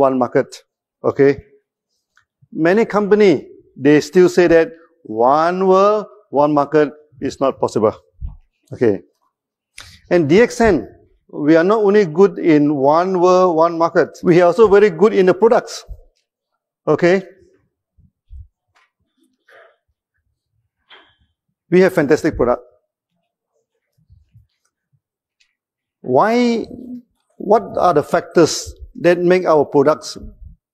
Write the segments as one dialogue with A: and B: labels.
A: one market. Okay. Many companies, they still say that one world, one market is not possible. Okay. And DXN, we are not only good in one world, one market. We are also very good in the products. Okay. We have fantastic product. Why? What are the factors that make our products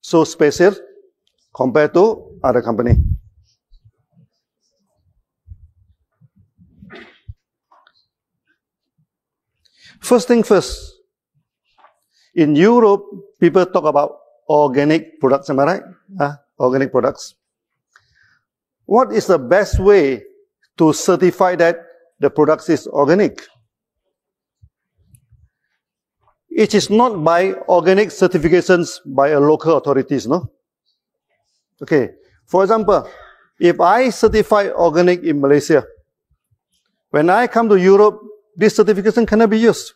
A: so special compared to other company? First thing first, in Europe, people talk about organic products, am I right? Organic products. What is the best way to certify that the product is organic? It is not by organic certifications by a local authorities, no? Okay, for example, if I certify organic in Malaysia, when I come to Europe, this certification cannot be used.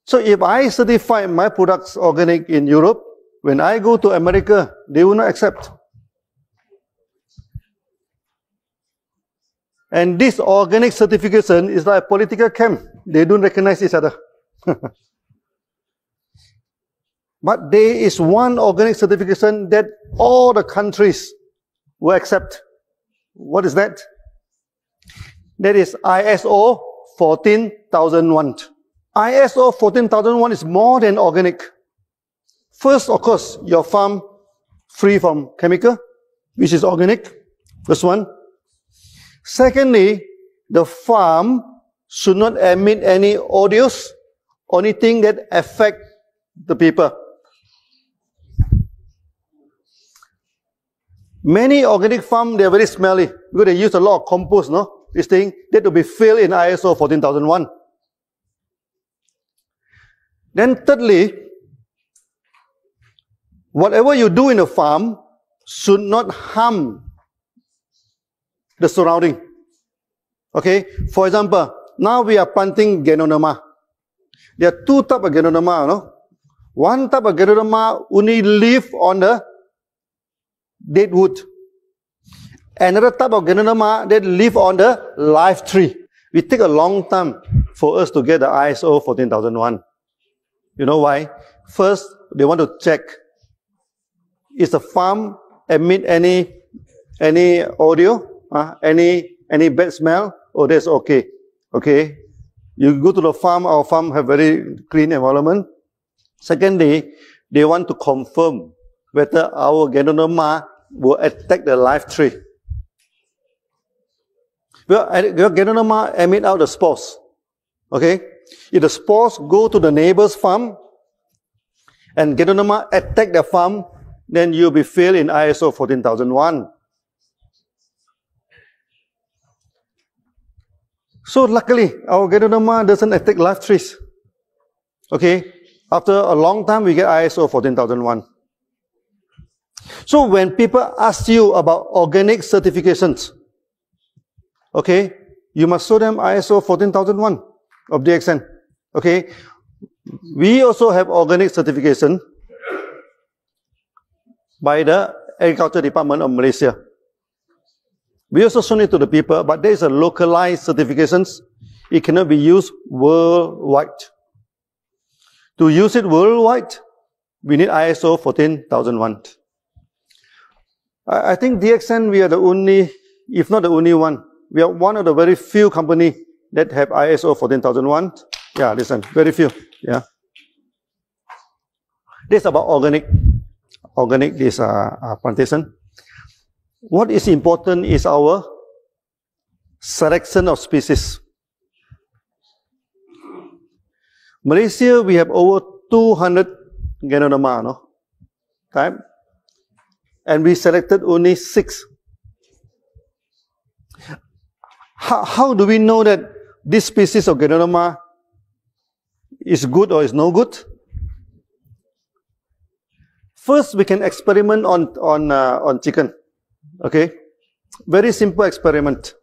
A: So if I certify my products organic in Europe, when I go to America, they will not accept. And this organic certification is like a political camp. They don't recognize each other. But there is one organic certification that all the countries will accept. What is that? That is ISO 14001. ISO 14001 is more than organic. First, of course, your farm free from chemical, which is organic. First one. Secondly, the farm should not emit any odors or anything that affect the people. Many organic farms, they are very smelly because they use a lot of compost, no? This thing, that will be filled in ISO 14001. Then thirdly, whatever you do in a farm should not harm the surrounding. Okay, for example, now we are planting Ganoderma. There are two types of Ganoderma, no? One type of Ganoderma only live on the dead wood. Another type of Ganoderma that live on the live tree. It take a long time for us to get the ISO 14001. You know why? First, they want to check, is the farm emit any audio, any bad smell? Oh, that's okay. Okay. You go to the farm, our farm have very clean environment. Secondly, they want to confirm whether our Ganoderma will attack the live tree. Well, Ganoderma emit out the spores. Okay? If the spores go to the neighbor's farm and Ganoderma attack the farm, then you'll be failed in ISO 14001. So luckily, our Ganoderma doesn't attack live trees. Okay? After a long time, we get ISO 14001. So when people ask you about organic certifications, okay, you must show them ISO 14001 of DXN. Okay? We also have organic certification by the Agriculture Department of Malaysia. We also show it to the people, but there is a localized certifications. It cannot be used worldwide. To use it worldwide, we need ISO 14001. I think DXN, we are the only, if not the only one, we are one of the very few companies that have ISO 14001. Yeah, listen, very few. Yeah. This is about organic. Organic, this plantation. What is important is our selection of species. Malaysia, we have over 200 Ganoderma, no? Type. And we selected only 6. How do we know that this species of Ganoderma is good or is no good? First, we can experiment on chicken. Okay? Very simple experiment.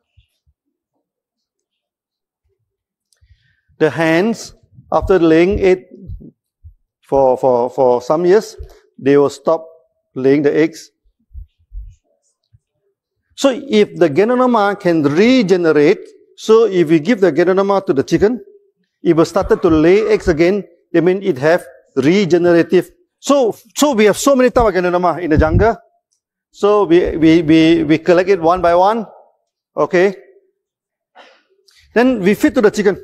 A: The hens, after laying egg for some years, they will stop laying the eggs. So if the Ganoderma can regenerate, so if we give the Ganoderma to the chicken, it will start to lay eggs again, that means it have regenerative. So we have so many types of Ganoderma in the jungle. So we collect it one by one. Okay. Then we feed to the chicken.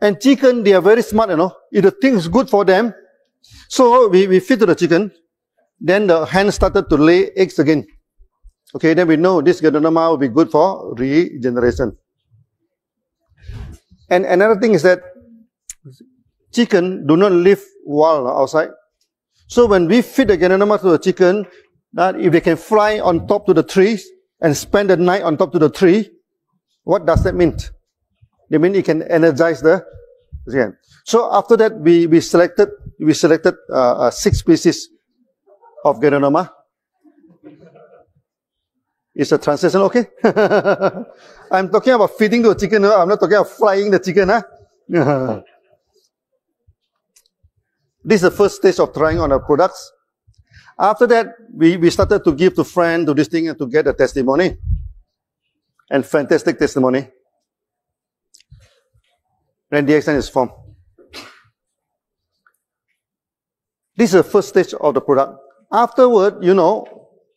A: And chicken, they are very smart, you know. If the thing is good for them, so we feed to the chicken. Then the hen started to lay eggs again. Okay, then we know this Ganoderma will be good for regeneration. And another thing is that chicken do not live wild outside. So when we feed the Ganoderma to the chicken, that if they can fly on top to the trees and spend the night on top to the tree, what does that mean? They mean it can energize the chicken. So after that, we selected 6 species of Ganoderma. Is the translation okay? I'm talking about feeding the chicken. I'm not talking about frying the chicken. Huh? This is the first stage of trying on our products. After that, we started to give to friends to this thing and to get a testimony. And fantastic testimony. Then DXN is formed. This is the first stage of the product. Afterward,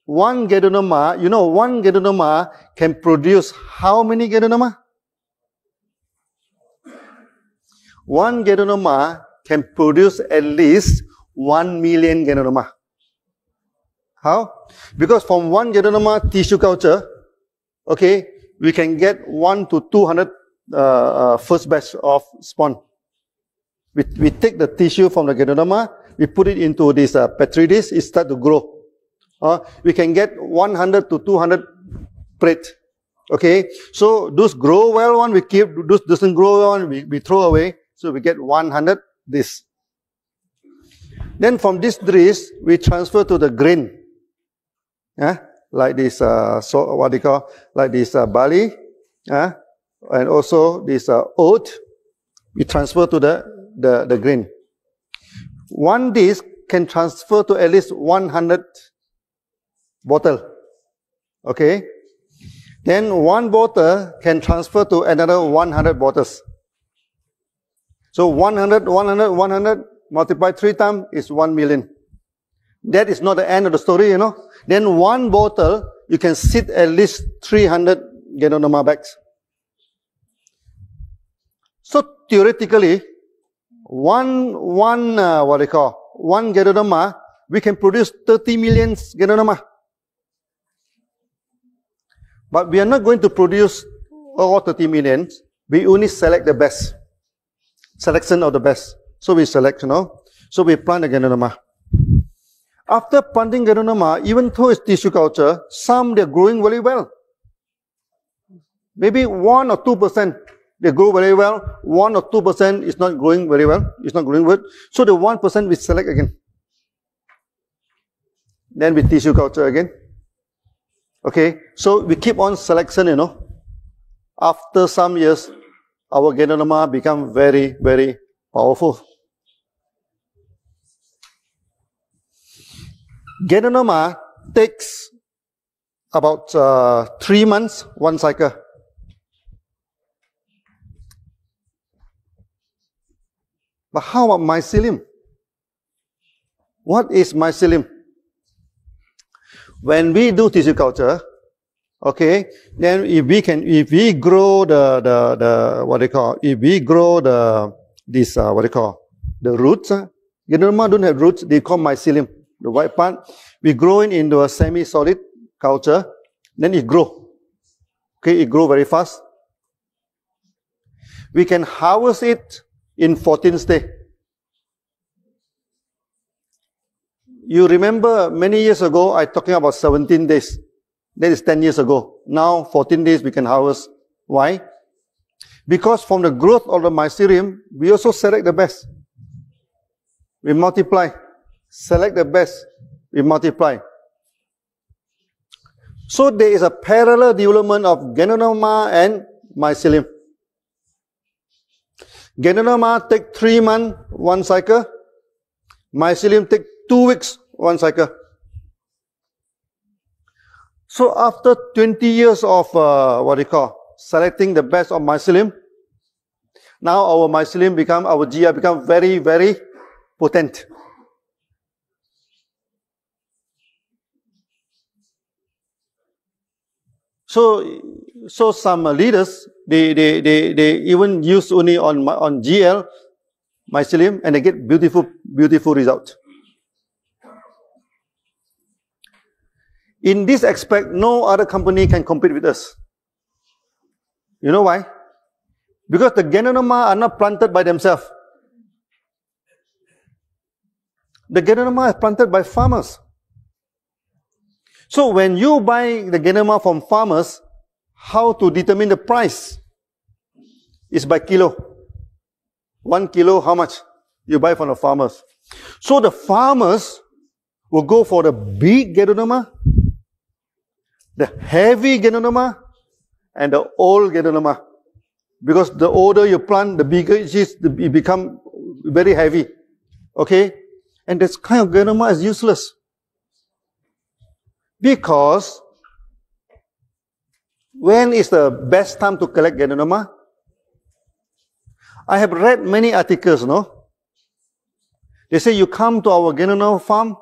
A: one Ganoderma can produce how many Ganoderma? One Ganoderma can produce at least 1 million Ganoderma. How? Because from one Ganoderma tissue culture, okay, we can get 1 to 200 first batch of spawn. We take the tissue from the Ganoderma, we put it into this petri dish, it starts to grow. We can get 100 to 200 plate. Okay, so those grow well one we keep, those doesn't grow well one we throw away. So we get 100 this. Then from this dish we transfer to the grain. Like this, like this barley, and also this oat. We transfer to the grain. One dish can transfer to at least 100 bottle. Okay. Then one bottle can transfer to another 100 bottles. So 100 multiplied 3 times is 1 million. That is not the end of the story, Then one bottle, you can sit at least 300 Ganoderma bags. So theoretically, one Ganoderma, we can produce 30 million Ganoderma. But we are not going to produce all 30 million. We only select the best. Selection of the best. So we select, So we plant the Ganoderma. After planting Ganoderma, even though it's tissue culture, some they're growing very well. Maybe 1 or 2% they grow very well. 1 or 2% is not growing very well. It's not growing well. So the 1% we select again. Then we tissue culture again. Okay, so we keep on selection, After some years, our Ganoderma become very, very powerful. Ganoderma takes about 3 months, one cycle. But how about mycelium? What is mycelium? When we do tissue culture, okay, then if we grow the roots, Ganoderma don't have roots, they call mycelium. The white part, we grow it into a semi-solid culture, then it grow. Okay, it grow very fast. We can harvest it in 14 days. You remember many years ago, I talking about 17 days. That is 10 years ago. Now, 14 days we can harvest. Why? Because from the growth of the mycelium, we also select the best. We multiply. Select the best. We multiply. So there is a parallel development of Ganoderma and mycelium. Ganoderma take 3 months, one cycle. Mycelium take 2 weeks, one cycle. So after 20 years of, selecting the best of mycelium, now our mycelium our GI become very, very potent. So some leaders, they even use only on GL mycelium and they get beautiful result. In this aspect, no other company can compete with us. You know why? Because the Ganoderma are not planted by themselves. The Ganoderma is planted by farmers. So when you buy the Ganoderma from farmers, how to determine the price? Is by kilo. 1 kilo, how much? You buy from the farmers. So the farmers will go for the big Ganoderma, the heavy Ganoderma, and the old Ganoderma. Because the older you plant, the bigger it is, it becomes very heavy. Okay? And this kind of Ganoderma is useless. Because when is the best time to collect Ganoderma? I have read many articles, no? They say you come to our Ganoderma farm,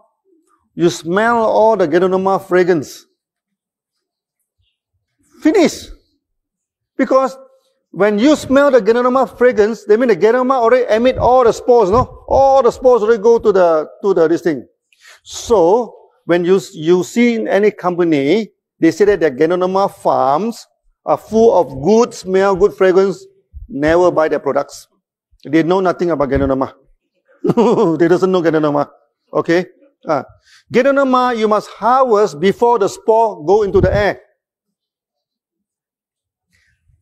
A: you smell all the Ganoderma fragrance. Finish. Because when you smell the Ganoderma fragrance, that means the Ganoderma already emit all the spores, no? All the spores already go to this thing. So, when you see in any company, they say that their Ganoderma farms are full of good smell, good fragrance, never buy their products. They know nothing about Ganoderma. They doesn't know Ganoderma. Okay? Ganoderma you must harvest before the spore go into the air.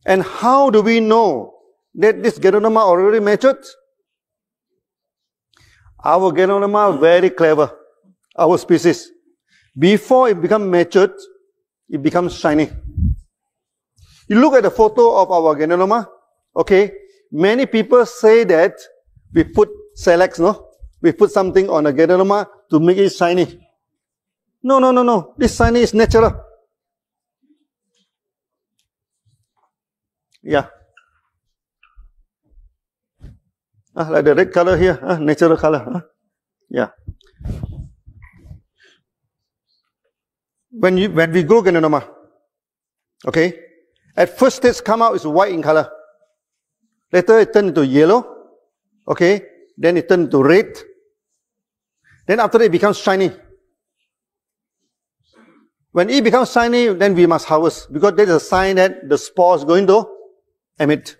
A: And how do we know that this Ganoderma already matured? Our Ganoderma very clever. Our species. Before it becomes matured, it becomes shiny. You look at the photo of our Ganoderma, okay? Many people say that we put Selex, no? We put something on a Ganoderma to make it shiny. No. This shiny is natural. Yeah. Like the red color here, natural color. Yeah. When we grow Ganoderma, okay, at first stage come out is white in color. Later it turns into yellow, okay, then it turns into red. Then after that it becomes shiny. When it becomes shiny, then we must harvest because that is a sign that the spore is going to emit.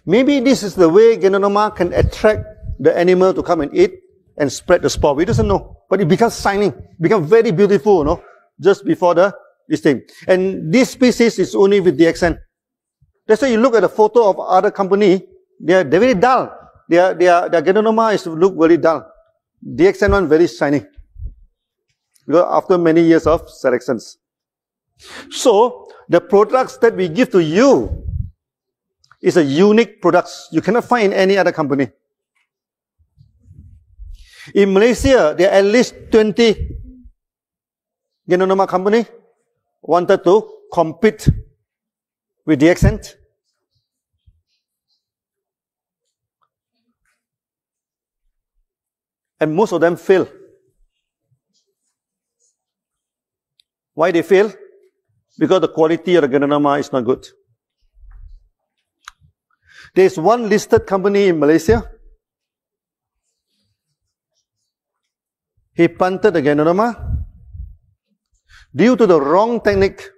A: Maybe this is the way Ganoderma can attract the animal to come and eat and spread the spore. We doesn't know. But it becomes shining, becomes very beautiful, no? Just before this thing. And this species is only with DXN. That's why you look at the photo of other company, they're very dull. Their Ganoderma is look very dull. DXN one very shiny. Because after many years of selections. So, the products that we give to you is a unique products. You cannot find in any other company. In Malaysia, there are at least 20 Ganoderma company wanted to compete with DXN. And most of them fail. Why they fail? Because the quality of the Ganoderma is not good. There is one listed company in Malaysia. He planted the Ganoderma. Due to the wrong technique,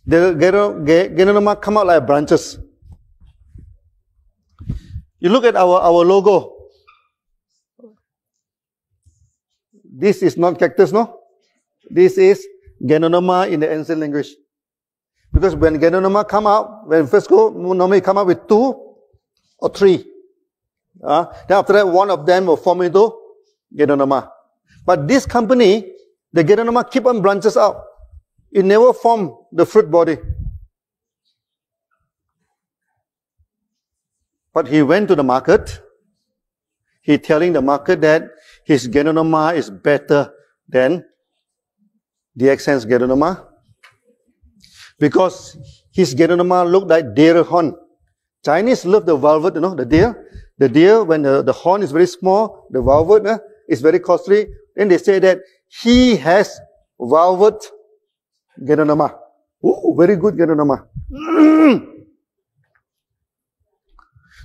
A: the Ganoderma come out like branches. You look at our logo. This is not cactus, no? This is Ganoderma in the ancient language. Because when Ganoderma come out, when first go, normally come out with 2 or 3. Then after that, one of them will form into Ganoderma. But this company, the Ganoderma keep on branches out. It never form the fruit body. But he went to the market He's telling the market that his Ganoderma is better than DXN's Ganoderma because his Ganoderma looked like deer horn. Chinese love the velvet, the deer. The deer, when the horn is very small, the velvet is very costly. Then they say that he has velvet Ganoderma. Ooh, very good Ganoderma.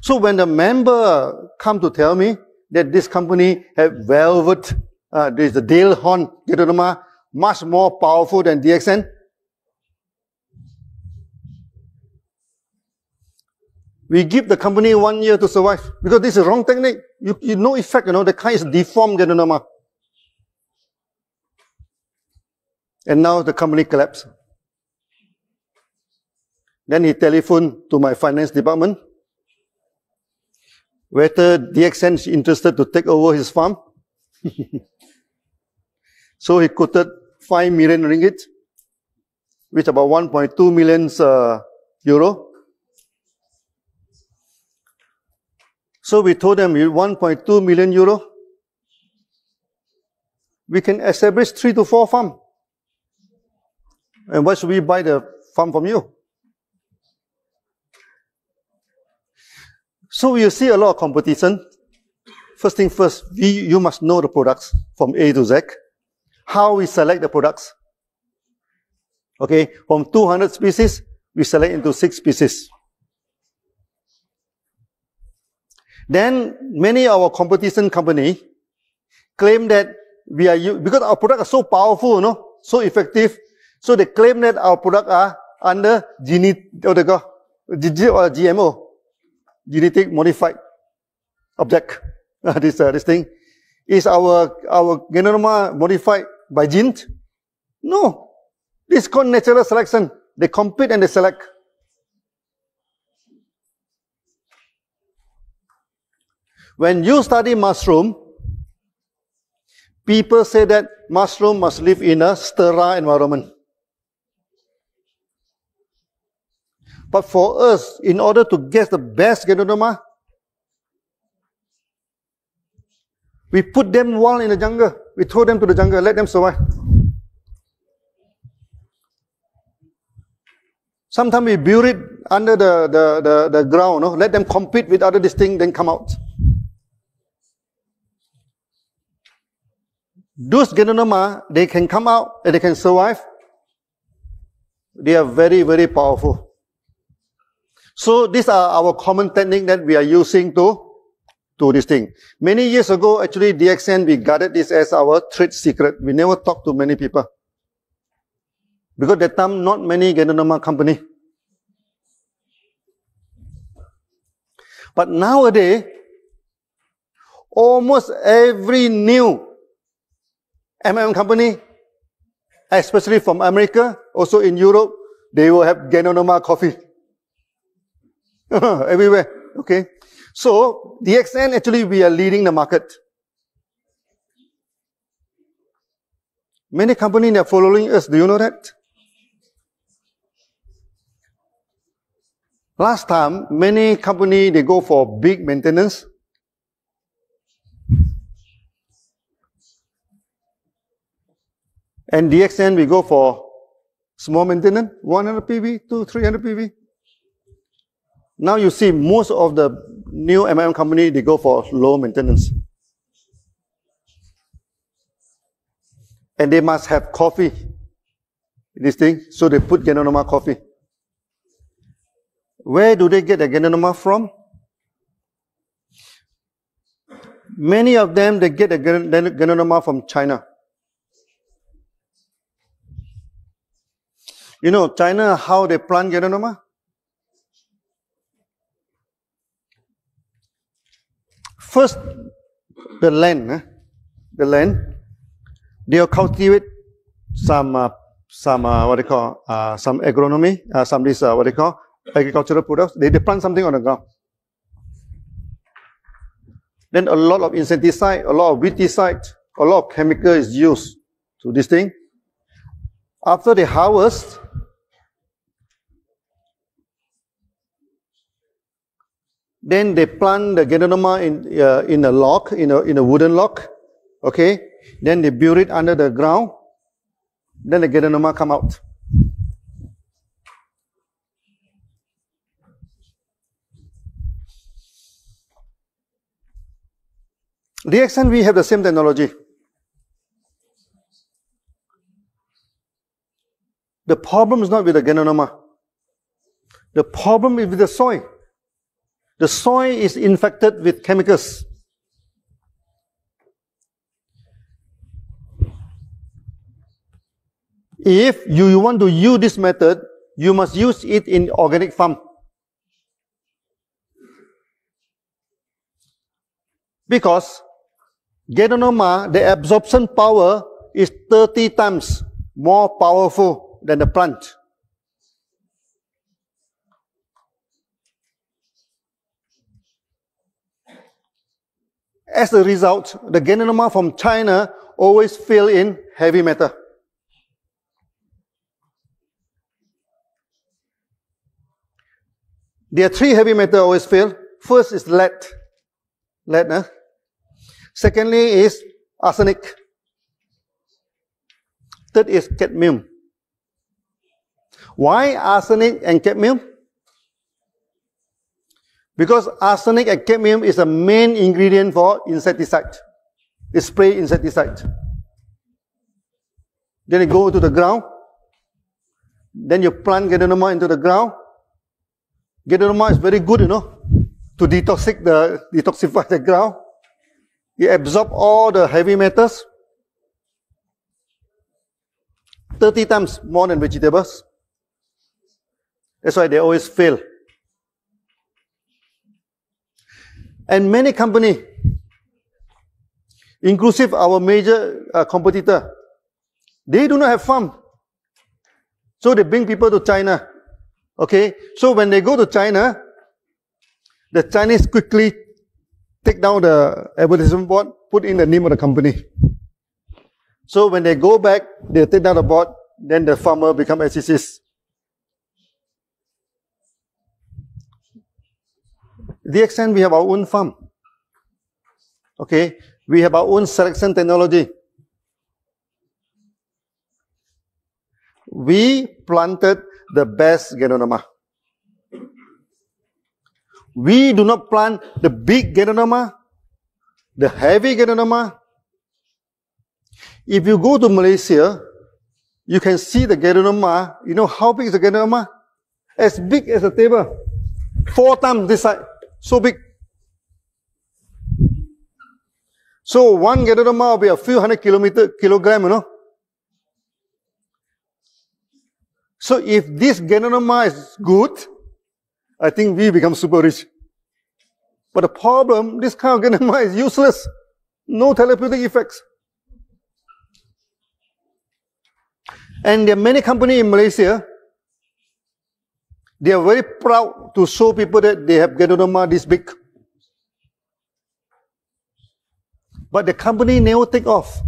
A: So when the member come to tell me that this company have velvet, there is a deer horn Ganoderma, much more powerful than DXN, we give the company 1 year to survive because this is wrong technique. You no effect, the kind is deformed Ganoderma. And now the company collapsed. Then he telephoned to my finance department whether DXN is interested to take over his farm. So he quoted 5 million ringgit, which about 1.2 million euro. So we told them, with 1.2 million euro, we can establish 3 to 4 farms. And why should we buy the farm from you? So you see a lot of competition. First thing first, you must know the products from A to Z. How we select the products. Okay, from 200 species, we select into 6 species. Then many of our competition company claim that we are, because our products are so powerful, so effective, so they claim that our products are under GMO, genetic modified object. This thing. Is our Ganoderma modified by genes? No. This is called natural selection. They compete and they select. When you study mushroom, people say that mushroom must live in a sterile environment. But for us, in order to get the best Ganoderma, we put them wild in the jungle. We throw them to the jungle, let them survive. Sometimes we bury it under the ground, let them compete with other distinct, then come out. Those Ganoderma, they can come out and they can survive. They are very, very powerful. So these are our common technique that we are using to this thing. Many years ago, actually, DXN, we guarded this as our trade secret. We never talked to many people. Because at that time, not many Ganoderma company. But nowadays, almost every new company, especially from America, also in Europe, they will have Ganoderma coffee. Everywhere, okay? So, DXN, actually, we are leading the market. Many companies are following us. Do you know that? Last time, many companies, they go for big maintenance. And DXN, we go for small maintenance, 100 PV to 300 PV. Now you see most of the new company, they go for low maintenance. And they must have coffee, this thing, so they put Ganoderma coffee. Where do they get the Ganoderma from? Many of them, they get the Ganoderma from China. You know, China, how they plant Ganoderma? First, the land, they'll cultivate some what they call, some agronomy, some this, what they call, agricultural products. They plant something on the ground. Then a lot of insecticide, a lot of weedicide, a lot of chemical is used to this thing. After they harvest, Then they plant the Ganoderma in a log, in a wooden log. Okay. Then they bury it under the ground. Then the Ganoderma come out. DXN, we have the same technology. The problem is not with the Ganoderma. The problem is with the soil. The soil is infected with chemicals. If you want to use this method, you must use it in organic farm. Because Ganoderma, the absorption power is 30 times more powerful than the plant. As a result, the Ganoderma from China always fail in heavy metal. There are 3 heavy metals always fail. First is lead. Secondly is arsenic. Third is cadmium. Why arsenic and cadmium? Because arsenic and cadmium is the main ingredient for insecticide. It's spray insecticide. Then you go to the ground. Then you plant Ganoderma into the ground. Ganoderma is very good, to detoxify the ground. It absorbs all the heavy metals. 30 times more than vegetables. That's why they always fail. And many companies, inclusive our major competitor, they do not have farm. So they bring people to China. Okay, so when they go to China, the Chinese quickly take down the advertisement board, put in the name of the company. So when they go back, they take down the board, then the farmer become SCCs. DXN, we have our own farm. Okay, we have our own selection technology. We planted the best Ganoderma. We do not plant the big Ganoderma, the heavy Ganoderma. If you go to Malaysia, you can see the Ganoderma. You know how big is the Ganoderma? As big as a table. 4 times this size. So big. So one Ganoderma will be a few hundred kilograms, So if this Ganoderma is good, I think we become super rich. But the problem, this kind of Ganoderma is useless. No therapeutic effects. And there are many companies in Malaysia, they are very proud to show people that they have Ganoderma this big. But the company never take off.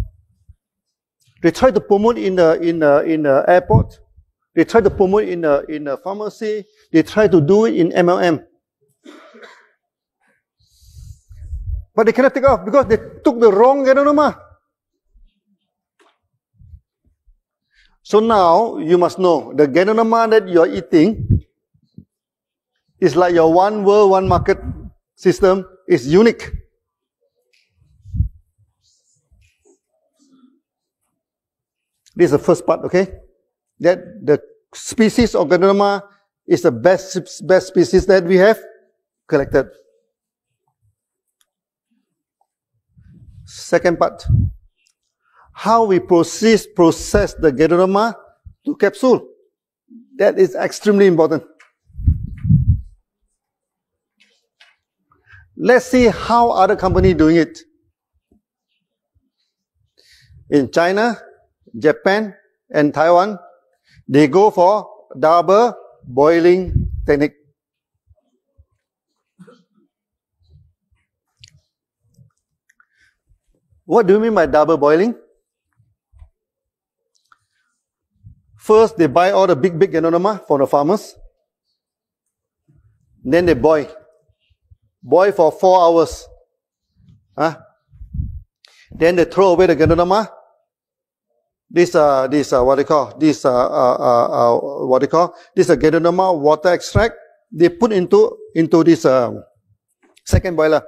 A: They try to promote in the airport. They try to promote in a pharmacy. They try to do it in MLM. But they cannot take off because they took the wrong Ganoderma. So now you must know the Ganoderma that you are eating is like your one world, one market system is unique. This is the first part, okay? That the species of Ganoderma is the best species that we have collected. Second part, how we process the Ganoderma to capsule. That is extremely important. Let's see how other companies doing it. In China, Japan, and Taiwan, they go for double boiling technique. What do you mean by double boiling? First, they buy all the big Ganoderma from the farmers. Then they boil. boil for 4 hours. Then they throw away the Ganoderma. This what they call this Ganoderma water extract. They put into this second boiler.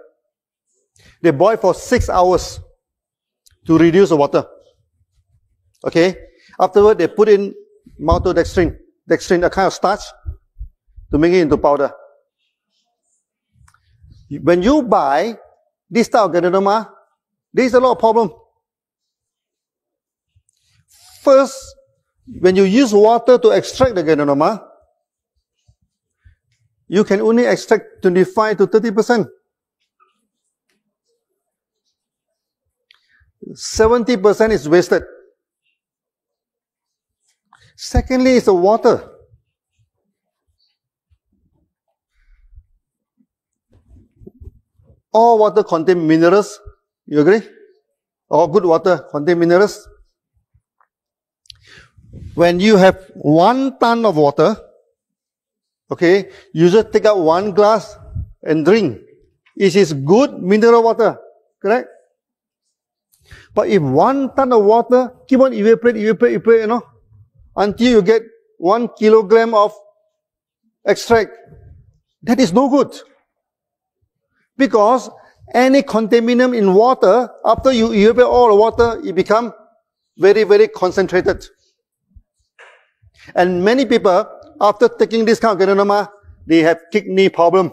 A: They boil for 6 hours to reduce the water. Okay. Afterward, they put in maltodextrin, a kind of starch, to make it into powder. When you buy this type of Ganoderma, there is a lot of problem. First, when you use water to extract the Ganoderma, you can only extract 25 to 30%. 70% is wasted. Secondly, it's the water. All water contain minerals. You agree? All good water contain minerals. When you have 1 ton of water, okay, you just take out 1 glass and drink. It is good mineral water, correct? But if 1 ton of water keep on evaporate, you know, until you get 1 kilogram of extract, that is no good. Because any contaminant in water, after you evaporate all the water, it becomes very, very concentrated. And many people, after taking this kind of Ganoderma, they have kidney problem.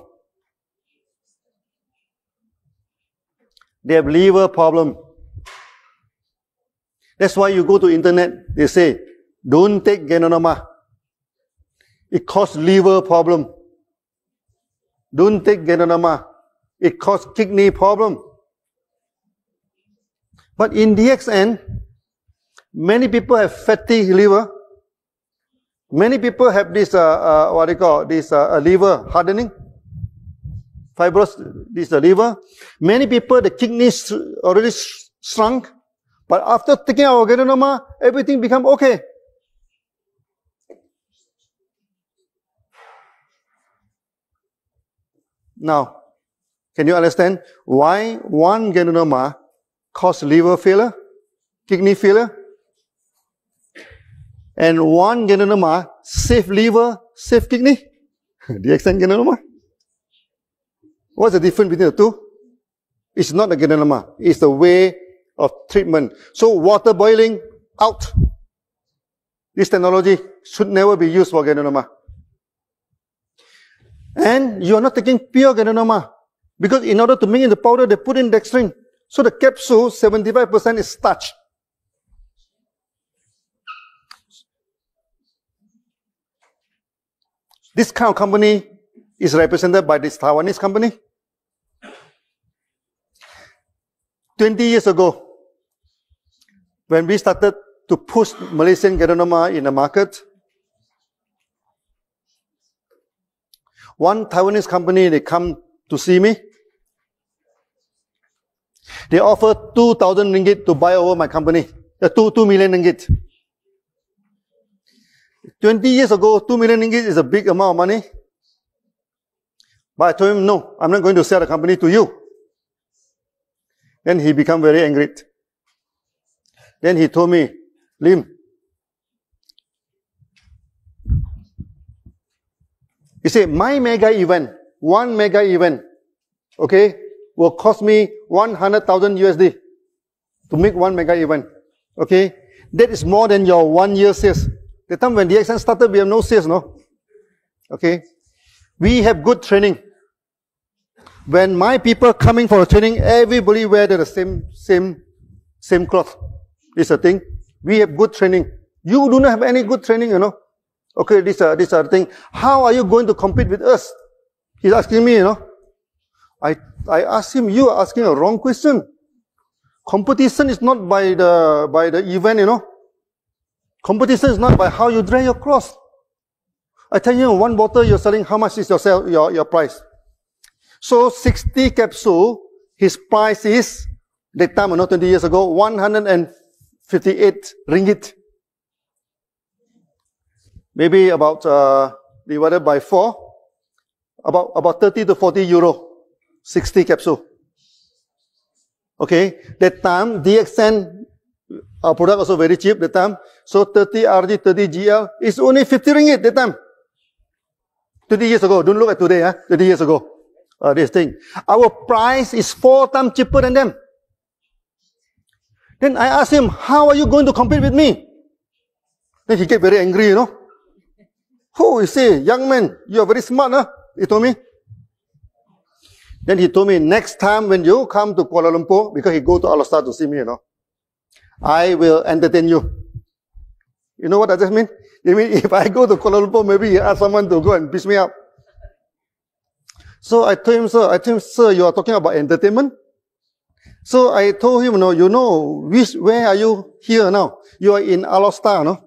A: They have liver problem. That's why you go to internet, they say, don't take Ganoderma. It causes liver problem. Don't take Ganoderma. It causes kidney problem. But in DXN, many people have fatty liver. Many people have this, liver hardening, fibrous, this liver. Many people, the kidneys already shrunk. But after taking our Ganoderma, everything become okay. Now, can you understand why 1 Ganoderma causes liver failure, kidney failure? And 1 Ganoderma save liver, save kidney? DXN Ganoderma? What's the difference between the two? It's not the Ganoderma, it's the way of treatment. So water boiling, out. This technology should never be used for Ganoderma. And you are not taking pure Ganoderma, because in order to make it the powder, they put in dextrin. So the capsule, 75% is starch. This kind of company is represented by this Taiwanese company. 20 years ago, when we started to push Malaysian Ganoderma in the market, one Taiwanese company, they come to see me. They offer 2,000 ringgit to buy over my company. 2 million ringgit. 20 years ago, 2 million ringgit is a big amount of money. But I told him, no, I'm not going to sell the company to you. Then he became very angry. Then he told me, Lim, he said, my mega event, 1 mega event, okay, will cost me 100,000 USD to make 1 mega event. Okay, that is more than your 1 year sales. The time when DXN started, we have no sales, no? Okay, we have good training. When my people coming for a training, everybody wear the same cloth. It's a thing. We have good training. You do not have any good training, you know. Okay, this are the thing. How are you going to compete with us? He's asking me, you know. I asked him, you are asking a wrong question. Competition is not by the event, you know. Competition is not by how you dry your cloth. I tell you, 1 bottle you're selling, how much is your price? So 60 capsule, his price is, that time, 20 years ago, 158 ringgit. Maybe about, divided by 4, about 30 to 40 euro. 60 capsule. Okay, that time DXN, our product also very cheap that time. So 30 RG, 30 GL is only 50 ringgit that time. 20 years ago, don't look at today, 20 years ago. This thing. Our price is 4 times cheaper than them. Then I asked him, how are you going to compete with me? Then he get very angry, you know. Oh, you say, young man, you are very smart, huh? He told me. Then he told me, next time when you come to Kuala Lumpur, because he go to Alor to see me, you know, I will entertain you. You know what does that mean? It means if I go to Kuala Lumpur, maybe he ask someone to go and piss me up. So I told him, sir, you are talking about entertainment? So I told him, where are you here now? You are in Alor, no?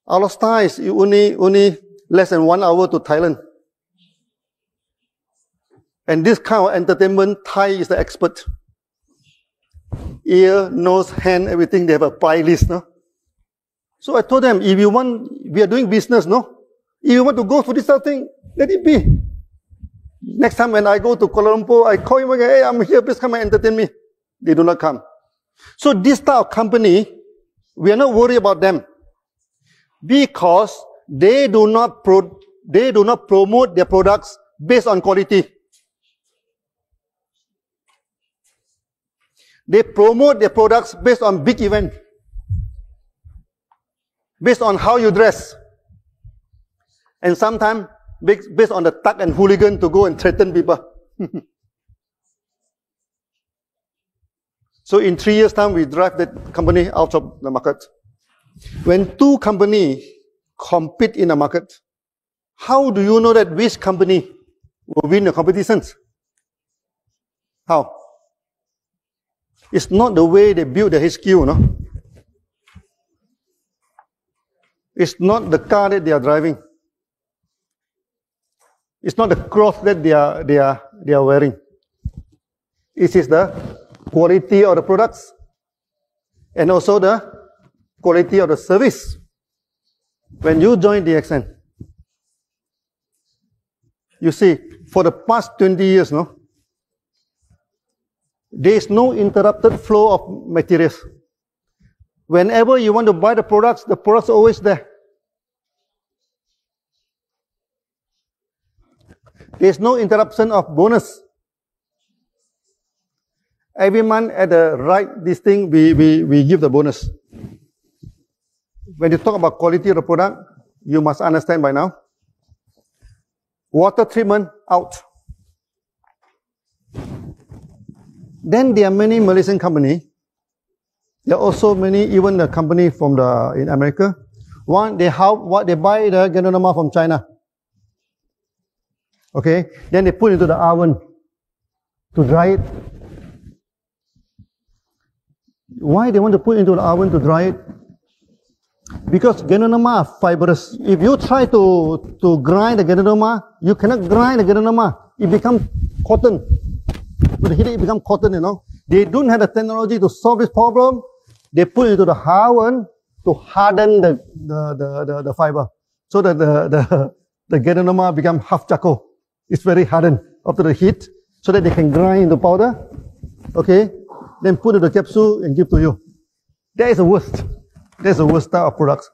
A: Alor is only less than 1 hour to Thailand. And this kind of entertainment, Thai is the expert. Ear, nose, hand, everything, they have a price list, no? So I told them, if you want, we are doing business, no? If you want to go for this sort of thing, let it be. Next time when I go to Kuala Lumpur, I call him again, hey, I'm here, please come and entertain me. They do not come. So this type of company, we are not worried about them. Because they do not promote their products based on quality. They promote their products based on big event. Based on how you dress. And sometimes based on the thug and hooligan to go and threaten people. So in 3 years' time, we drive that company out of the market. When two companies compete in a market, how do you know that which company will win the competitions? How? It's not the way they build the HQ, no? It's not the car that they are driving. It's not the cloth that they are wearing. It is the quality of the products and also the quality of the service. When you join DXN, you see, for the past 20 years, no, there is no interrupted flow of materials. Whenever you want to buy the products are always there. There is no interruption of bonus. Every month at the right this thing, we give the bonus. When you talk about quality of the product, you must understand by now. Water treatment, out. Then there are many Malaysian companies. There are also many, even the company in America. One, they buy the Ganoderma from China. Okay, then they put it into the oven to dry it. Why they want to put it into the oven to dry it? Because Ganoderma are fibrous. If you try to grind the Ganoderma, you cannot grind the Ganoderma. It becomes cotton. With the heat, it becomes cotton, you know. They don't have the technology to solve this problem. They put it into the oven to harden the fiber, so that the Ganoderma become half charcoal. It's very hardened after the heat, so that they can grind into powder. Okay, then put in the capsule and give to you. That is the worst. That's the worst type of products.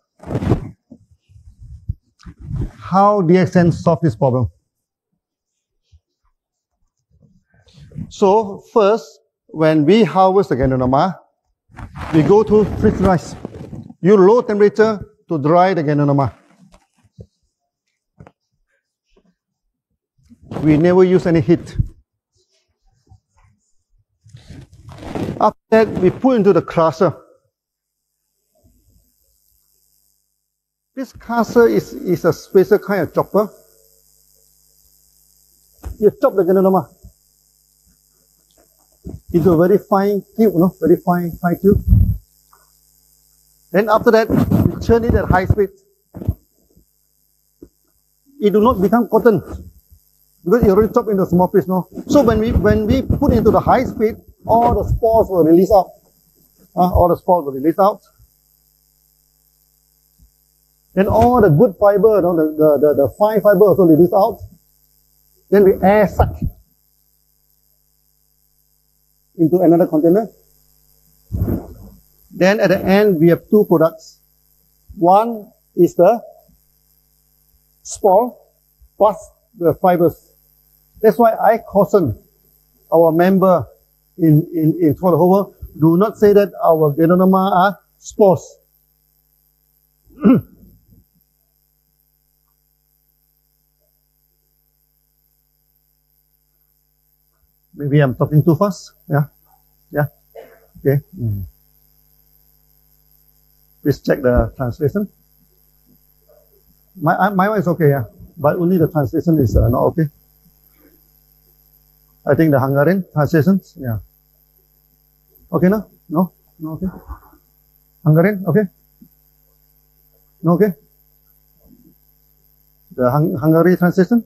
A: How DXN solve this problem? So first, when we harvest the Ganoderma, we go to freeze rice. Use low temperature to dry the Ganoderma. We never use any heat. After that, we put into the crusher. This crusher is a special kind of chopper. You chop the Ganoderma into a very fine cube, no? Very fine cube. Then after that, we churn it at high speed. It do not become cotton because it already chopped into small piece, no? So when we put into the high speed, all the spores will release out. All the spores will release out. Then all the good fiber, you know, the fine fiber also release out. Then we air suck into another container. Then at the end, we have two products. One is the spore plus the fibers. That's why I caution our member in Twolehover, do not say that our Ganoderma are spores. Maybe I'm talking too fast. Yeah. Yeah. Okay. Please check the translation. My one is okay, yeah. But only the translation is not okay. I think the Hungarian translations, yeah. Okay, no? No? No, okay. Hungarian, okay? No, okay? The Hungary translation?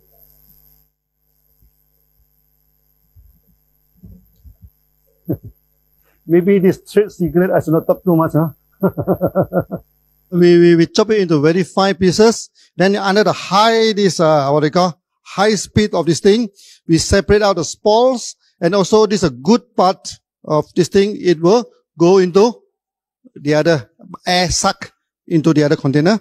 A: Maybe this trade secret, I should not talk too much, huh? we chop it into very fine pieces. Then under the high, high speed of this thing, we separate out the spores. And also this a good part of this thing, it will go into the other, air suck into the other container.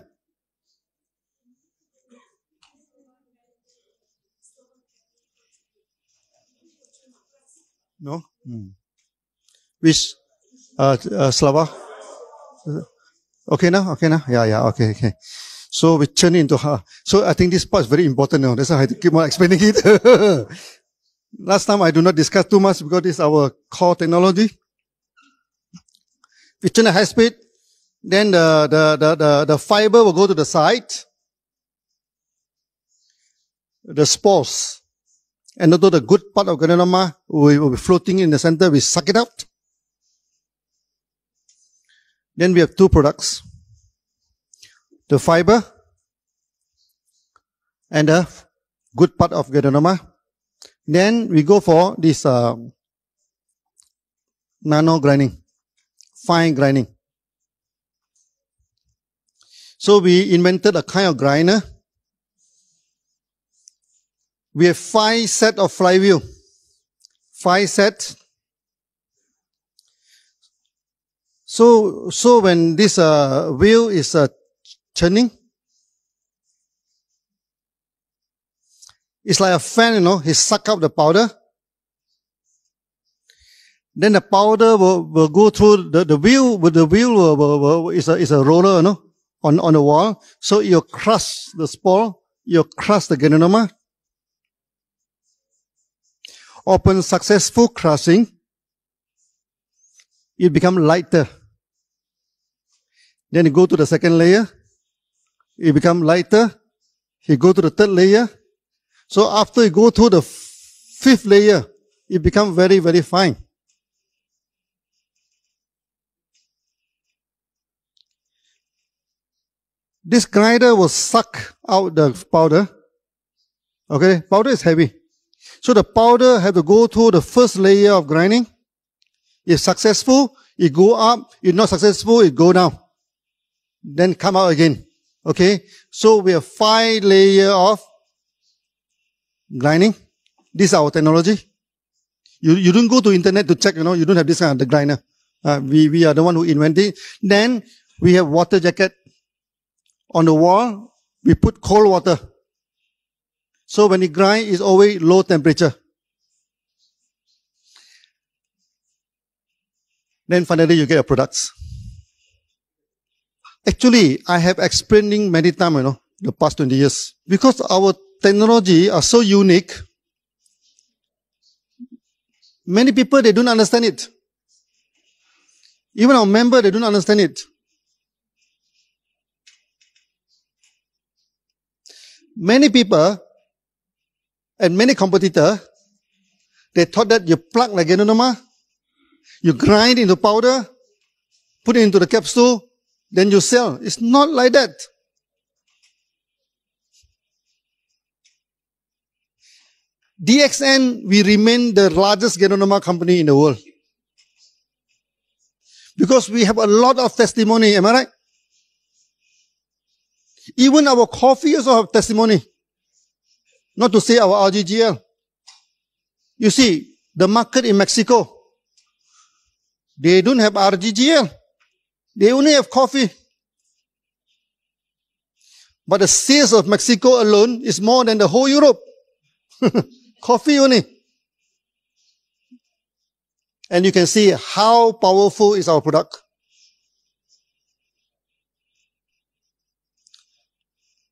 A: No? Which, Slava? Okay now? Okay now? Yeah, okay. So we turn it into her. So I think this part is very important now. That's why I have to keep on explaining it. Last time I do not discuss too much because this is our core technology. We turn at high speed, then the fiber will go to the side. The spores. And although the good part of Ganoderma will be floating in the center, we suck it out. Then we have two products. The fiber and the good part of Ganoderma. Then we go for this nano grinding, fine grinding. So we invented a kind of grinder. We have 5 sets of flywheel. 5 sets. So when this wheel is turning, it's like a fan, he suck up the powder. Then the powder will go through the wheel, but the wheel is a roller, on the wall. So you crush the spore, you crush the Ganoderma. Upon successful crushing, it becomes lighter. Then you go to the second layer, it becomes lighter. You go to the third layer. So after you go through the 5th layer, it becomes very, very fine. This grinder will suck out the powder. Okay, powder is heavy. So the powder has to go through the first layer of grinding. If successful, it go up. If not successful, it go down. Then come out again. Okay, so we have 5 layers of grinding. This is our technology. You don't go to internet to check, you don't have this kind of the grinder. We are the one who invented it. Then we have water jacket. On the wall, we put cold water. So when it grind, it's always low temperature. Then finally you get your products. Actually, I have explaining many times, the past 20 years. Because our technology are so unique, many people, they don't understand it. Even our member, they don't understand it. Many people and many competitors, they thought that you plug like Ganoderma, you grind into powder, put it into the capsule, then you sell. It's not like that. DXN, we remain the largest Ganoderma company in the world. Because we have a lot of testimony, am I right? Even our coffee also have testimony. Not to say our RGGL. You see, the market in Mexico, they don't have RGGL. They only have coffee. But the sales of Mexico alone is more than the whole Europe. Coffee only. And you can see how powerful is our product.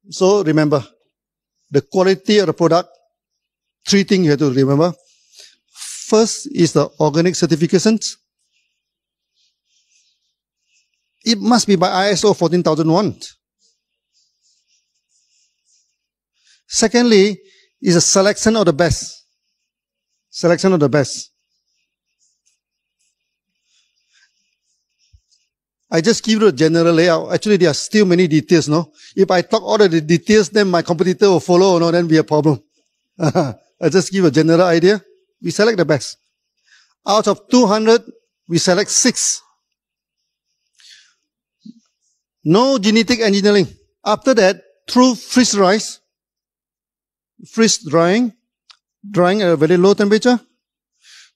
A: So remember, the quality of the product, 3 things you have to remember. First is the organic certifications. It must be by ISO 14001. Secondly, is a selection of the best. Selection of the best. I just give you a general layout. Actually, there are still many details, no? If I talk all of the details, then my competitor will follow, no? Then be a problem. I just give a general idea. We select the best. Out of 200, we select 6. No genetic engineering. After that, through freeze drying at a very low temperature,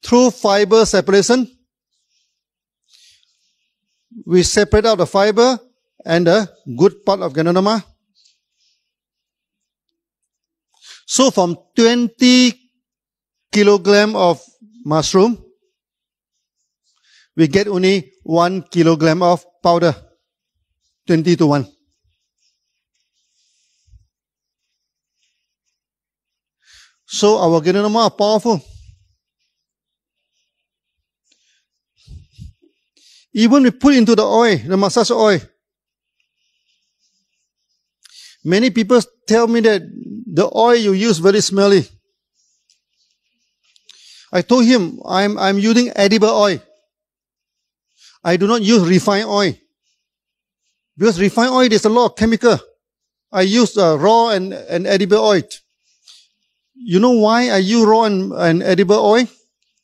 A: through fiber separation, we separate out the fiber and the good part of Ganoderma. So from 20 kilogram of mushroom, we get only 1 kilogram of powder. 20 to 1. So our Ganoderma are powerful. Even we put into the oil, the massage oil. Many people tell me that the oil you use very smelly. I told him I'm using edible oil. I do not use refined oil. Because refined oil, there's a lot of chemical. I use raw and edible oil. You know why I use raw and edible oil?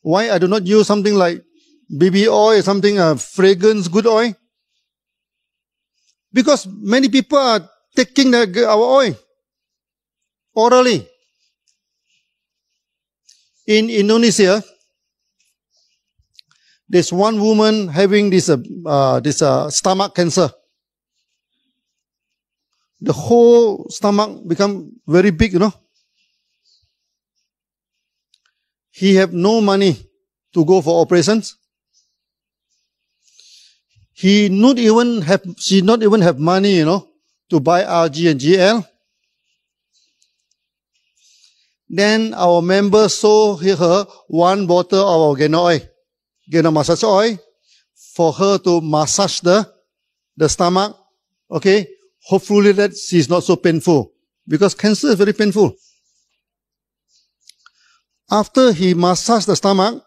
A: Why I do not use something like baby oil, something fragrance, good oil? Because many people are taking our oil orally. In Indonesia, there's one woman having this stomach cancer. The whole stomach become very big, you know. He have no money to go for operations. She not even have money, you know, to buy RG and GL. Then our member sold her 1 bottle of our Gano massage oil for her to massage the stomach. Okay, hopefully that she's not so painful because cancer is very painful. After he massaged the stomach,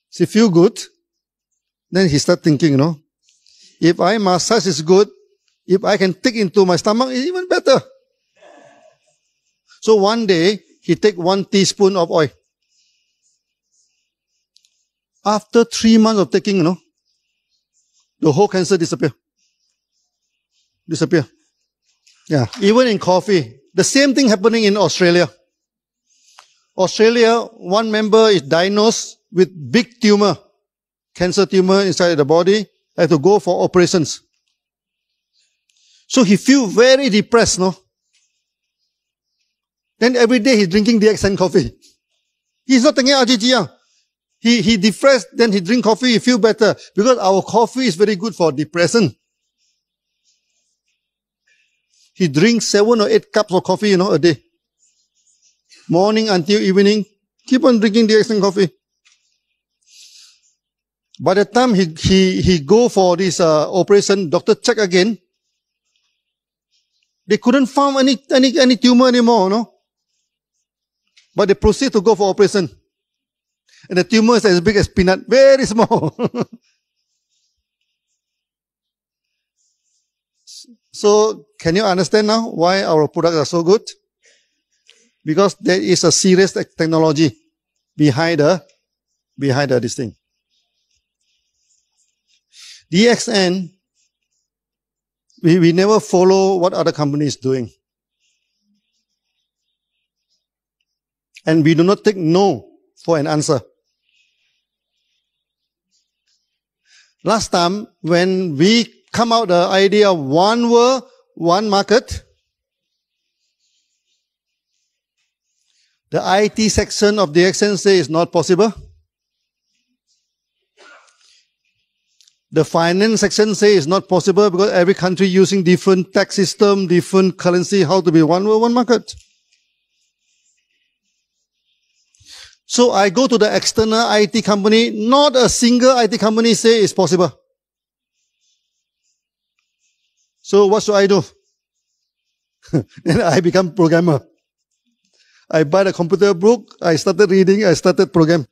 A: she feel good. Then he start thinking, you know, if I massage is good, if I can take into my stomach, it's even better. So one day, he take 1 teaspoon of oil. After 3 months of taking, you know, the whole cancer disappear. Yeah, even in coffee. The same thing happening in Australia. Australia, one member is diagnosed with big tumor, cancer tumor inside the body, had to go for operations. So he feel very depressed, no? Then every day he's drinking DXN coffee. He's not taking RGGL. He depressed, then he drink coffee, he feel better. Because our coffee is very good for depression. He drinks 7 or 8 cups of coffee, you know, a day. Morning until evening, keep on drinking DXN coffee. By the time he go for this operation, doctor check again. They couldn't find any tumor anymore, no? But they proceed to go for operation. And the tumor is as big as peanut, very small. So, can you understand now why our products are so good? Because there is a serious technology behind this thing. DXN, we never follow what other companies doing. And we do not take no for an answer. Last time, when we come out the idea of one world, one market, the IT section of the DXN say it's not possible. The finance section say it's not possible because every country using different tax system, different currency, how to be one world, one market. So I go to the external IT company, not a single IT company say it's possible. So what should I do? Then I become programmer. I buy the computer book, I started reading, I started program.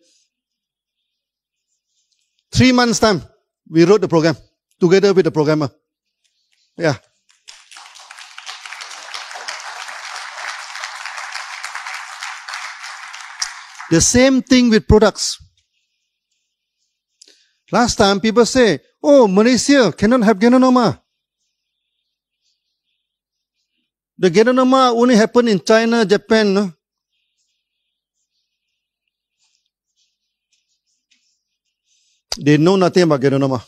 A: 3 months time, we wrote the program together with the programmer. Yeah. The same thing with products. Last time people say, oh, Malaysia cannot have Ganoderma. The Ganoderma only happen in China, Japan. No? They know nothing about Ganoderma.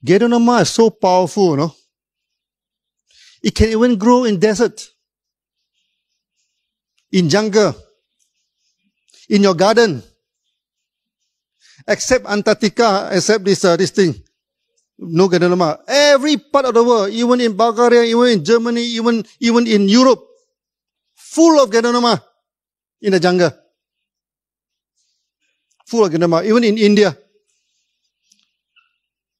A: Ganoderma is so powerful, no? It can even grow in desert, in jungle, in your garden, except Antarctica, except this thing. No Ganoderma. Every part of the world, even in Bulgaria, even in Germany, even in Europe, full of Ganoderma in the jungle. Full of Ganoderma, even in India.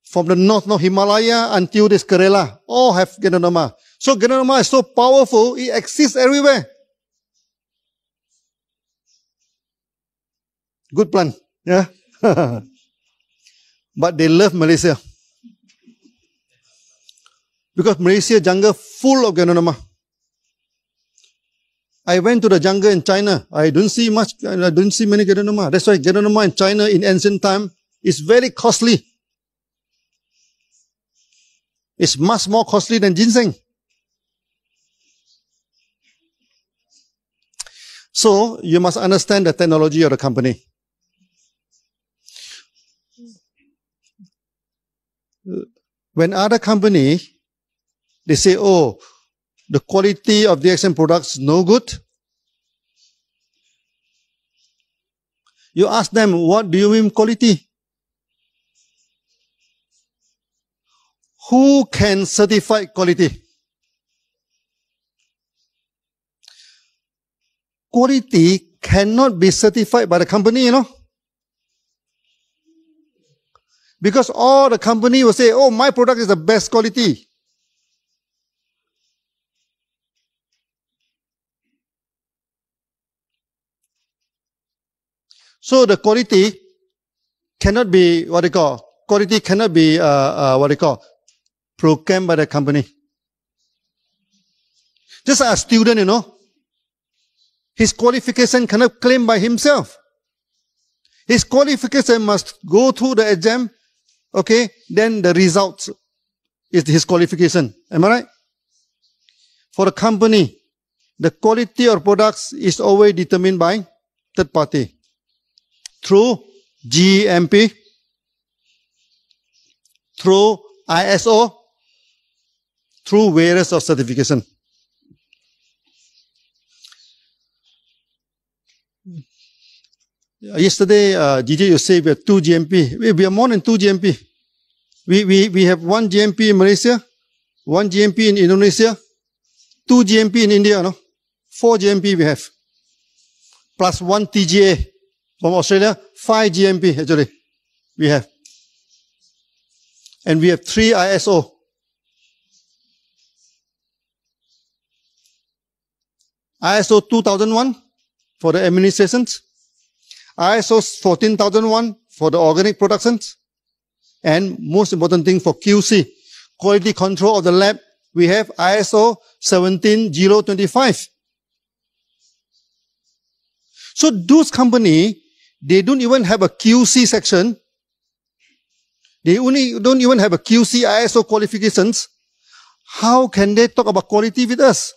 A: From the north Himalaya until this Kerala, all have Ganoderma. So Ganoderma is so powerful, it exists everywhere. Good plant, yeah? But they love Malaysia. Because Malaysia jungle full of Ganoderma. I went to the jungle in China. I don't see much, I don't see many Ganoderma. That's why Ganoderma in China in ancient time is very costly. It's much more costly than ginseng. So, you must understand the technology of the company. When other company, they say, oh, the quality of the DXN products is no good. You ask them, what do you mean quality? Who can certify quality? Quality cannot be certified by the company, you know. Because all the company will say, oh, my product is the best quality. So the quality cannot be, quality cannot be, programmed by the company. Just like a student, you know, his qualification cannot claim by himself. His qualification must go through the exam, okay, then the result is his qualification. Am I right? For a company, the quality of products is always determined by third party. Through GMP, through ISO, through various of certification. Yesterday, GJ, you say we have 2 GMP. We have more than 2 GMP. We have 1 GMP in Malaysia, 1 GMP in Indonesia, 2 GMP in India, no? 4 GMP we have. Plus 1 TGA from Australia, 5 GMP actually we have. And we have 3 ISO. ISO 2001 for the administrations, ISO 14001 for the organic productions, and most important thing for QC, quality control of the lab, we have ISO 17025. So those companies, they don't even have a QC section. They don't even have a QC ISO qualifications. How can they talk about quality with us?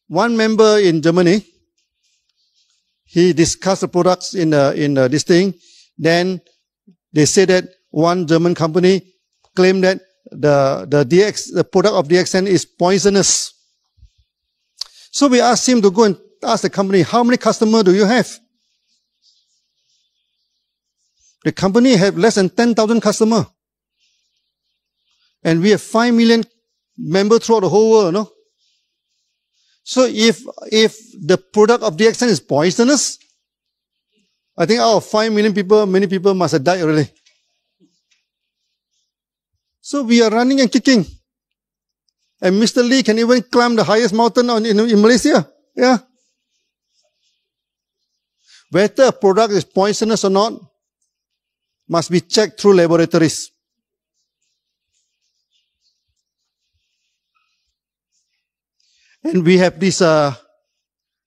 A: one member in Germany, he discussed the products in this thing. Then they say that one German company claimed that the product of DXN is poisonous. So we asked him to go and ask the company, how many customers do you have? The company have less than 10,000 customers. And we have 5 million members throughout the whole world, no? So if the product of DXN is poisonous, I think out of 5 million people, many people must have died already. So we are running and kicking. And Mr. Lee can even climb the highest mountain in Malaysia. Yeah. Whether a product is poisonous or not must be checked through laboratories. And we have this,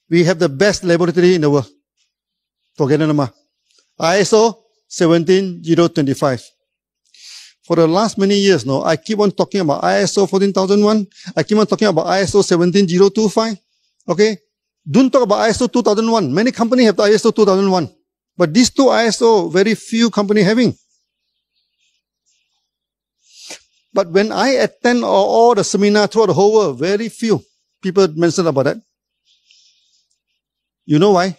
A: we have the best laboratory in the world for Ganoderma. ISO 17025. For the last many years, no, I keep on talking about ISO 14001. I keep on talking about ISO 17025. Okay? Don't talk about ISO 2001. Many companies have the ISO 2001. But these two ISO, very few companies having. But when I attend all the seminars throughout the whole world, very few people mention about that. You know why?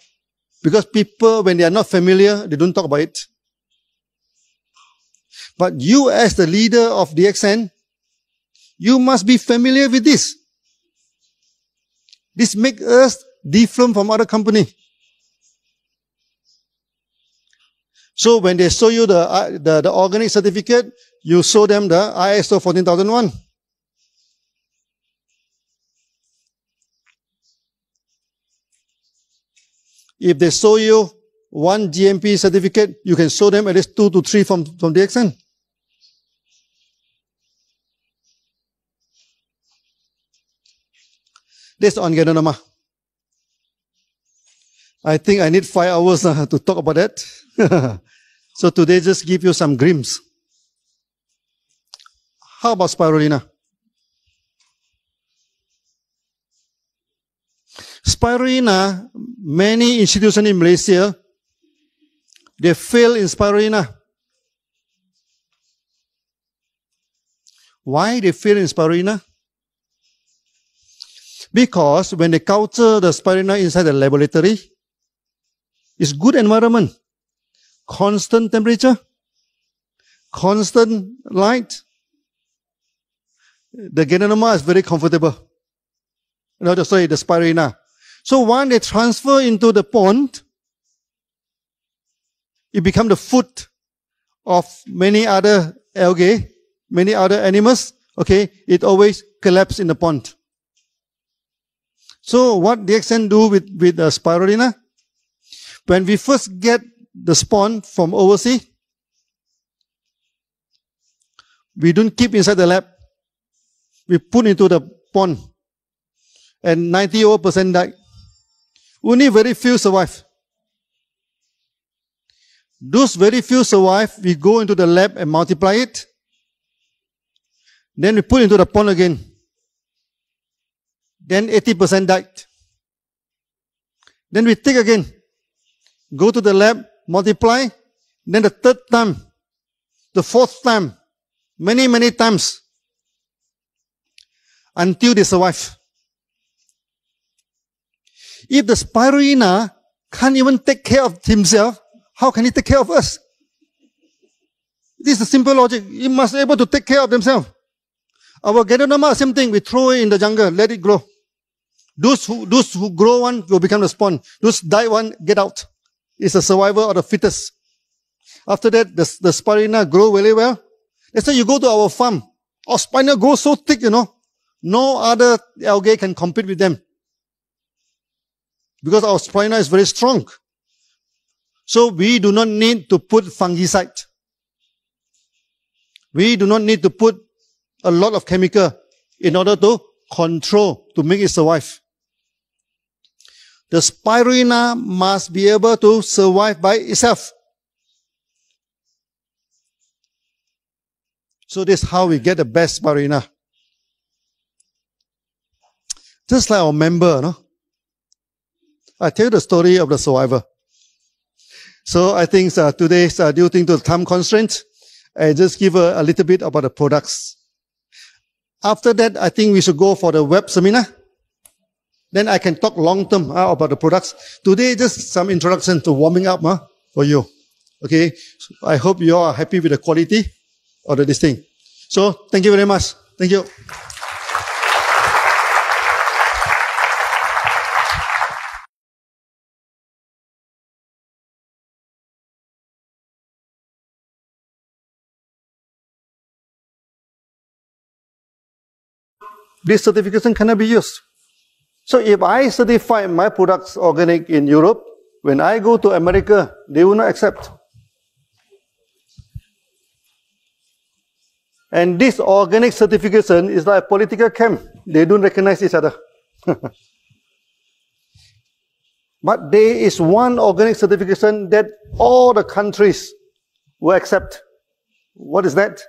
A: Because people, when they are not familiar, they don't talk about it. But you as the leader of DXN, you must be familiar with this. This makes us different from other companies. So when they show you the organic certificate, you show them the ISO 14001. If they show you one GMP certificate, you can show them at least 2 to 3 from DXN. That's on Ganoderma. I think I need 5 hours to talk about that. So today just give you some glimpse. How about spirulina? Spirulina, many institutions in Malaysia, they fail in spirulina. Why they fail in spirulina? Because when they culture the spirulina inside the laboratory, it's good environment, constant temperature, constant light. The Ganoderma is very comfortable. No, sorry, the spirulina. So when they transfer into the pond, it becomes the food of many other algae, many other animals. Okay, it always collapses in the pond. So what DXN do with the spirulina? When we first get the spawn from overseas, we don't keep inside the lab. We put into the pond. And 90% die. Only very few survive. Those very few survive, we go into the lab and multiply it. Then we put into the pond again. Then 80% died. Then we take again. Go to the lab, multiply. Then the third time, the fourth time, many times. Until they survive. If the spirulina can't even take care of himself, how can he take care of us? This is the simple logic. He must be able to take care of themselves. Our Ganoderma, same thing. We throw it in the jungle, let it grow. Those who grow one will become the spawn. Those die one, get out. It's the survival of the fittest. After that, the spirulina grow very well. That's why you go to our farm. Our spirulina grows so thick, you know. No other algae can compete with them. Because our spirulina is very strong. So we do not need to put fungicide. We do not need to put a lot of chemical in order to control, to make it survive. The spirulina must be able to survive by itself. So this is how we get the best spirulina. Just like our member, no? I tell you the story of the survivor. So I think today's due to the time constraint, I just give a little bit about the products. After that, I think we should go for the web seminar. Then I can talk long term about the products. Today, just some introduction to warming up for you. Okay, so I hope you all are happy with the quality of this thing. So thank you very much. Thank you. This certification cannot be used. So if I certify my products organic in Europe, when I go to America, they will not accept. And this organic certification is like a political camp. They don't recognize each other. But there is one organic certification that all the countries will accept. What is that?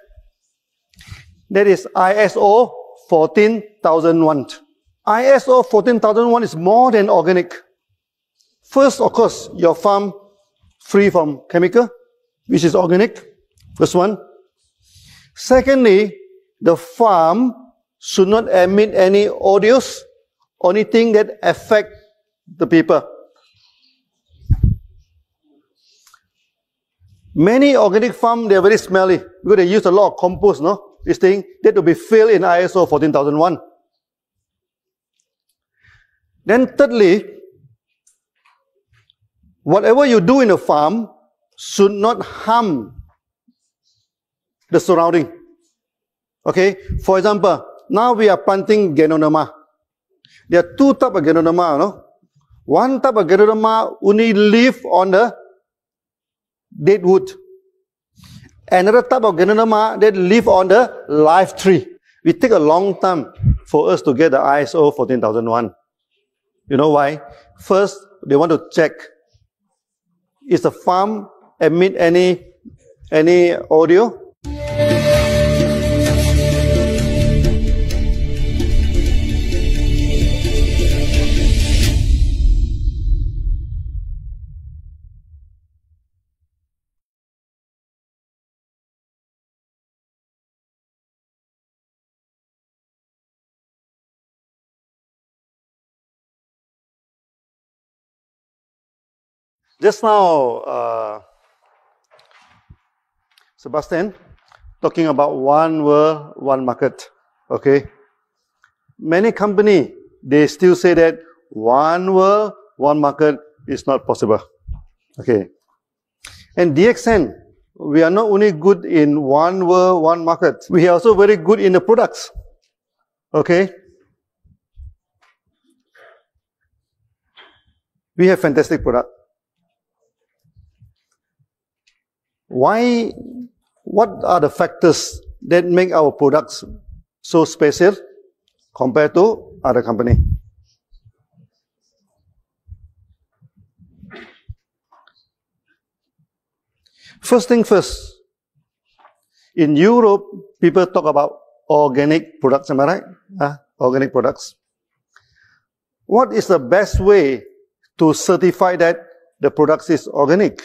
A: That is ISO 14001. ISO 14001 is more than organic. First, of course, your farm free from chemical, which is organic. First one. Secondly, the farm should not emit any odors or anything that affect the people. Many organic farms, they are very smelly because they use a lot of compost, no? This thing, that will be filled in ISO 14001. Then thirdly, whatever you do in a farm should not harm the surrounding. Okay? For example, now we are planting Ganoderma. There are two types of Ganoderma, no? One type of Ganoderma only live on the dead wood. Another type of Ganoderma that live on the live tree. It take a long time for us to get the ISO 14001. You know why? First, they want to check, is the farm emit any audio? Just now, Sebastian, talking about one world, one market. Okay? Many companies, they still say that one world, one market is not possible. Okay? And DXN, we are not only good in one world, one market, we are also very good in the products. Okay? We have fantastic product. Why? What are the factors that make our products so special compared to other company? First thing first, in Europe, people talk about organic products, am I right? Organic products. What is the best way to certify that the product is organic?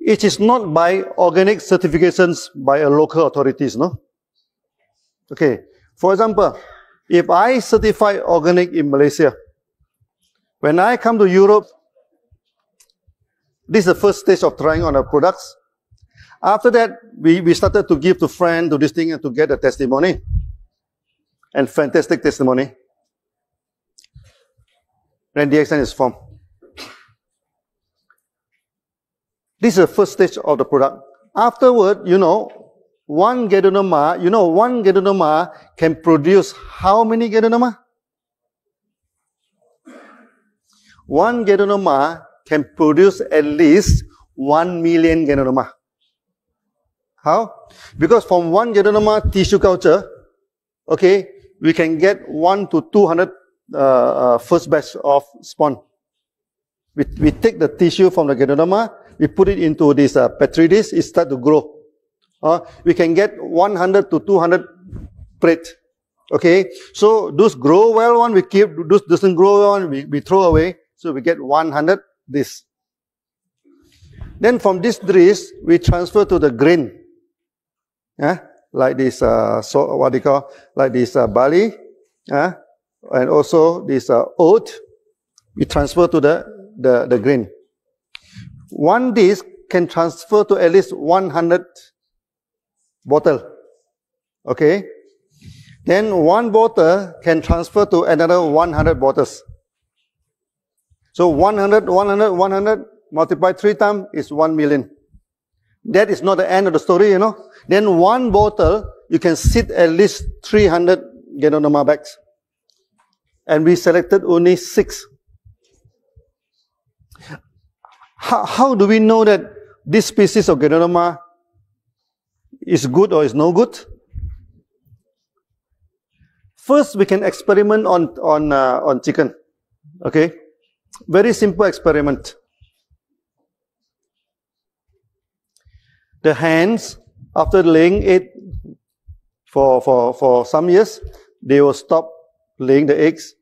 A: It is not by organic certifications by a local authorities, no? Okay. For example, if I certify organic in Malaysia, when I come to Europe, this is the first stage of trying on our products. After that, we started to give to friends, to this thing, and to get a testimony. And fantastic testimony. Then DXN is formed. This is the first stage of the product. Afterward, one Ganoderma can produce how many Ganoderma? One Ganoderma can produce at least 1 million Ganoderma. How? Because from one Ganoderma tissue culture, okay, we can get 1 to 200 first batch of spawn. We take the tissue from the Ganoderma, we put it into this petri dish, it starts to grow. We can get 100 to 200 plate Okay, so those grow well one we keep, those doesn't grow well one we throw away. So we get 100 this. Then from this trees we transfer to the grain. Yeah, like this so what they call like this barley, and also this oat. We transfer to the grain. One disc can transfer to at least 100 bottle. Okay. Then one bottle can transfer to another 100 bottles. So 100 multiplied 3 times is 1 million. That is not the end of the story, you know. Then one bottle, you can sit at least 300 Ganoderma bags. And we selected only 6. How do we know that this species of Ganoderma is good or is no good? First, we can experiment on chicken. Okay, very simple experiment. The hens, after laying egg for some years, they will stop laying the eggs.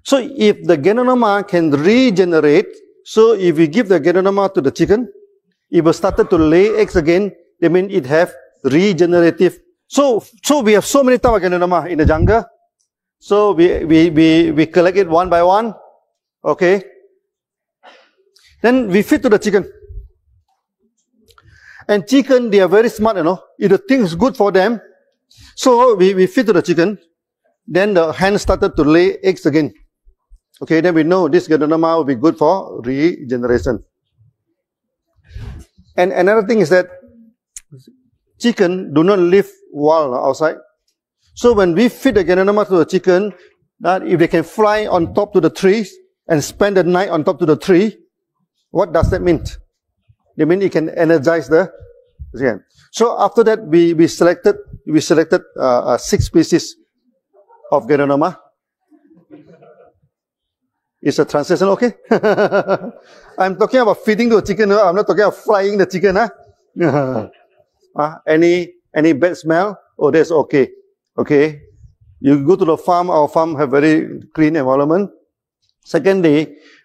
A: So if the Ganoderma can regenerate, so if we give the Ganoderma to the chicken, it will start to lay eggs again. That means it have regenerative. So we have so many types of Ganoderma in the jungle. So we collect it one by one. Okay. Then we feed to the chicken. And chicken, they are very smart, you know. If the thing is good for them, so we feed to the chicken. Then the hen started to lay eggs again. Okay, then we know this Ganoderma will be good for regeneration. And another thing is that chicken do not live wild outside. So when we feed the Ganoderma to the chicken, that if they can fly on top to the trees and spend the night on top to the tree, what does that mean? They mean it can energize the chicken. So after that, we selected 6 species of Ganoderma. Is a translation okay? I'm talking about feeding the chicken. I'm not talking about frying the chicken. Any bad smell? Oh, that's okay. Okay. You go to the farm. Our farm have very clean environment. Secondly,